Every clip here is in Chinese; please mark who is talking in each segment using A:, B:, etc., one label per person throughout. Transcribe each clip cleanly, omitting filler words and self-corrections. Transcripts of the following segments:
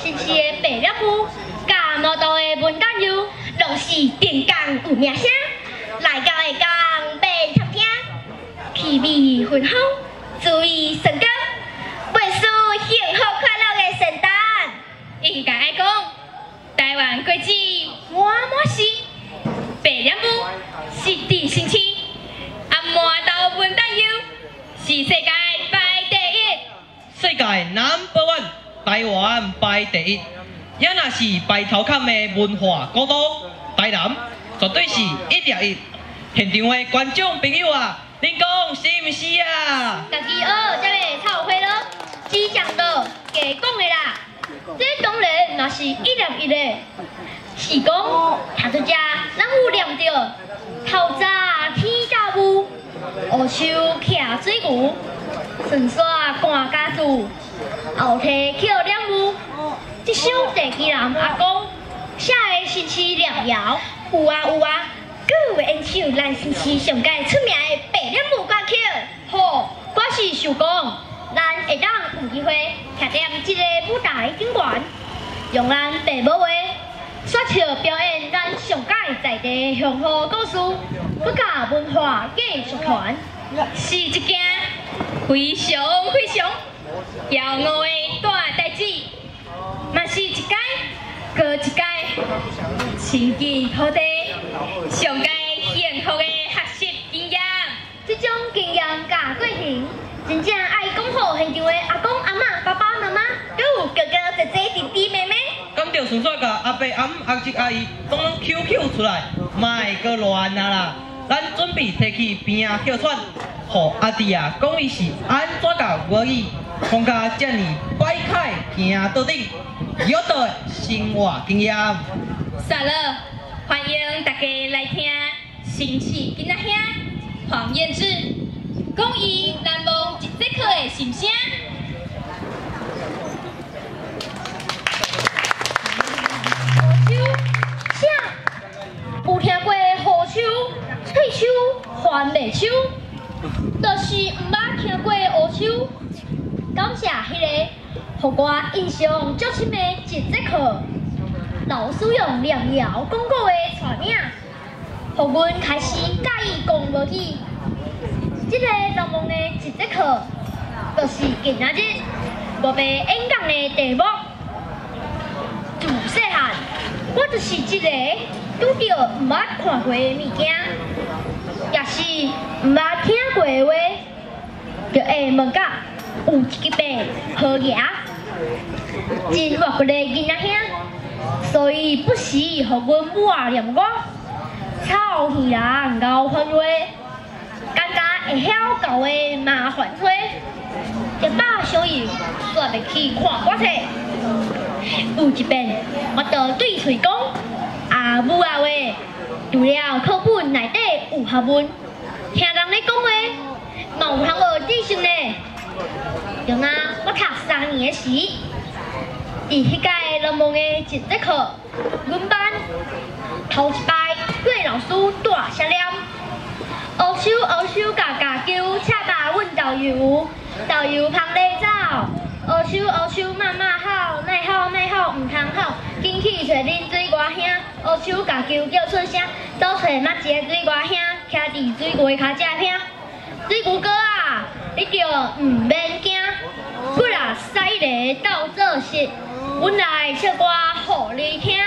A: 新市的白鸟夫，甲毛道的文旦友，拢是电工有名声。来到的工被探听，气味芬芳，注意成功，为属幸福快乐的圣诞。应该爱讲，台湾国际满满是白鸟夫是第新区，毛道文旦友是世界排第一。
B: 世界 No.1， 台湾排第一，也若是排头坎的文化古都，台南绝对是1.1。现场的观众朋友啊，恁讲是毋是啊？
A: 家己学才会臭屁咯，只讲到假讲的啦。这当然嘛是1.1的，是讲读到遮，咱有念到透早天甲雾，乌手徛水牛，顺沙赶家住，后梯捡两雾。这首地基人阿公写的新市良谣，有啊有啊。佫有演唱咱新市上界出名的白鸟舞歌曲，好，我是想讲，咱会当有机会徛踮这个舞台顶悬，用咱白母话说唱表演咱上界在地的雄厚故事，佮甲文化艺术团，是一件非常非常骄傲的大代志，嘛是一届搁一届千金土地。上界幸福的学习经验，这种经验甲过程，真正爱讲好现场的阿公阿嬷、爸爸妈妈，还有哥哥姐姐、弟弟妹妹。
B: 敢着顺续甲阿伯阿姆、阿叔阿姨讲咱 QQ 出来，莫阁乱啊啦！咱准备提起边仔叫喘，互阿弟啊讲伊是安怎甲外语讲甲遮尔摆凯行到底，有道的生活经验。
A: 算了。欢迎大家来听新市囡仔兄黄燕志讲伊难忘一节课的心声。何秋啥？有听过何秋、翠秋、番麦秋，就是毋捌听过乌秋。感谢迄个，互我印象足深的一节课。老师用良谣讲过的带领，互阮开始介意讲落去。这个难忘的一节课，就是今仔日我被演讲的题目。自细汉，我就是一个拄到毋捌看过的物件，也是毋捌听过的话，就会问甲有一个好爷，真活泼的囡仔兄。所以不时互阮母仔念我，臭鱼人咬番话，感觉会晓教的麻烦话，一把小油煞袂去看我册。有一遍，我就对喙讲，啊母啊话，除了课本内底有学问，听人咧讲话，嘛有通学知识呢。就那我读3年时。伫迄届难忘的一节课，阮班头一摆对老师大声念：乌手乌手嘎嘎叫，请把阮导游，导游旁咧走。乌手乌手嘛嘛好，奈好奈好毋通好，紧去找恁水外兄。乌手嘎叫叫出声，倒找哪一个水外兄，徛伫水外骹只听。水牛哥啊，你着毋免惊，不然使个斗做事。阮来唱歌互你听，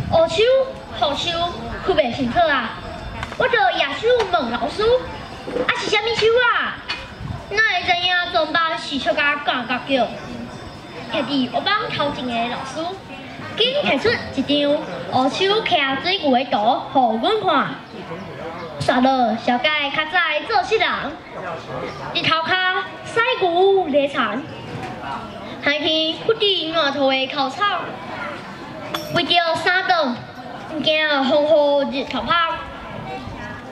A: 乌手好手区袂清楚啊！我着野手问老师，啊是啥物手啊？哪会知影全班是笑甲嘎嘎叫？摕伫我帮头前的老师，紧摕出一张乌手徛水牛的图，互阮看。煞落小解较早做事人，日头骹晒牛犁田。海边不滴烂土的口草，为着三顿，毋惊风雨日头泡。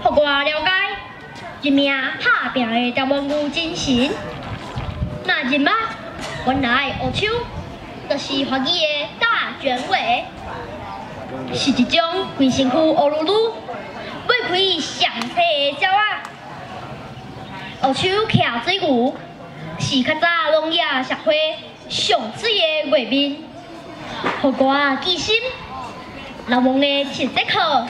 A: 互我了解，一名打拼的台湾牛精神。那人物原来乌手，就是华语的大卷尾，是一种规身躯乌噜噜、尾开上细的鸟仔。乌手徛水牛，是较早农业社会。上水的月面，互我记心。老王的七节课，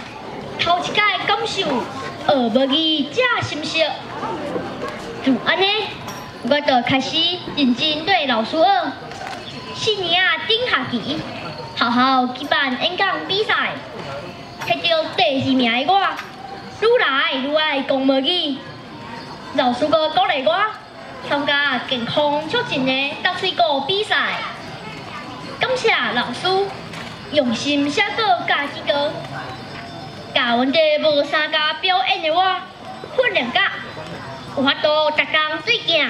A: 头一届感受学母语这心色。就安尼，我就开始认真对老师学。4年顶学期，学校举办演讲比赛，摕到第2名的我，愈来愈爱讲母语。老师阁鼓励我参加健康促进的答水果比赛。感谢老师用心写稿加几个，教阮这无参加表演的我训练甲有法度逐工对镜，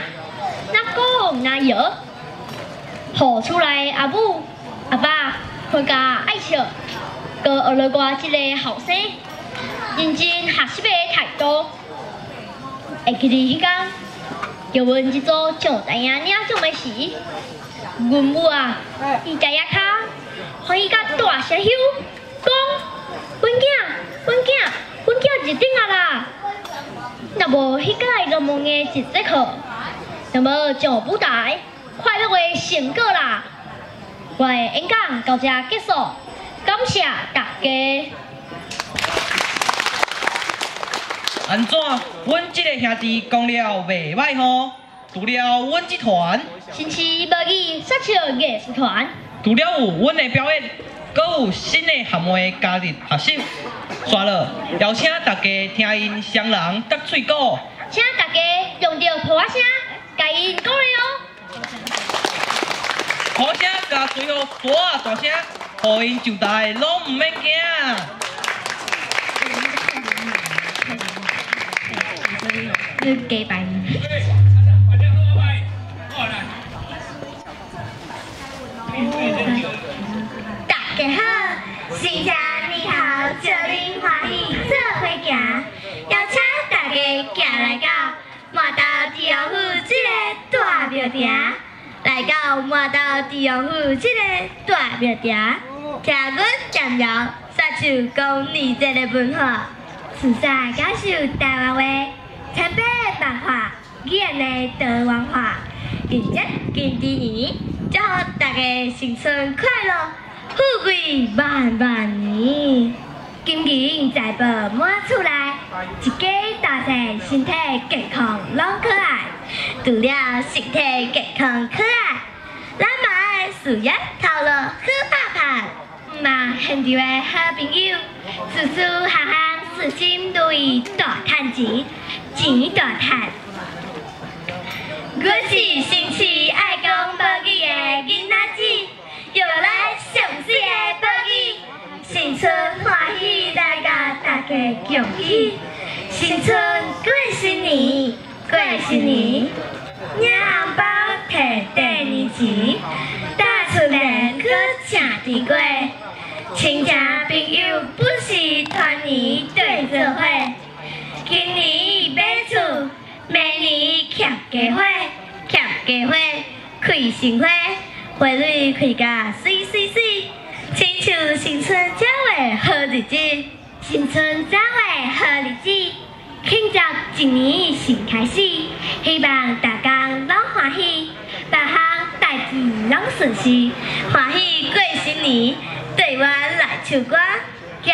A: 哪讲哪摇，互厝内阿母阿爸回家爱笑，阁学了我一个后生认真学习的态度。会记得迄天，叫阮一组上台领奖的时，阮母啊，伊在遐骹欢喜甲大声响，讲：阮囝入顶啊啦！若无迄届热门的一节课，那么上舞台快乐的成果啦！我的演讲到这结束，感谢大家。
B: 安怎？阮即个兄弟讲了袂歹吼。除了阮这团，
A: 新市母语说唱艺术团，
B: 除了有阮的表演，阁有新的含会加入学习。煞了，邀请大家听因双人答喙鼓，
A: 请大家用着普声，甲因鼓励哦。
B: 好声加最后大声，互因就台拢毋免惊。
A: 你几百年？大家好，新年你好，祝恁欢喜做伙行，邀请大家行来到麻豆地方府这个大庙埕，来到麻豆地方府这个大庙埕，听阮讲聊说唱讲你这个文化，自在感受台湾话。参北文化，语言的多元化，迎接金猪年，祝福大家新春快乐，富贵万万年。金银财宝满厝内，一家大细身体健康拢可爱。除了身体健康可爱，咱嘛爱事业头路好拍拍，嘛现场的好朋友，事事行行事心如意，大赚钱。钱大赚，我是新市爱讲母语的囡仔子，又来上水的母语，新春欢喜来甲大家恭喜，新春过新年，过新年，领红包摕第2钱，大春联去请地过，亲戚朋友不是团圆对做伙。今年买厝，明年欠家伙，欠家伙开新花，花蕊开甲水水水，亲像新春正月好日子，新春正月好日子，庆祝一年新开始，希望大家拢欢喜，各项代志拢顺遂，欢喜过新年，对我来唱歌，叫。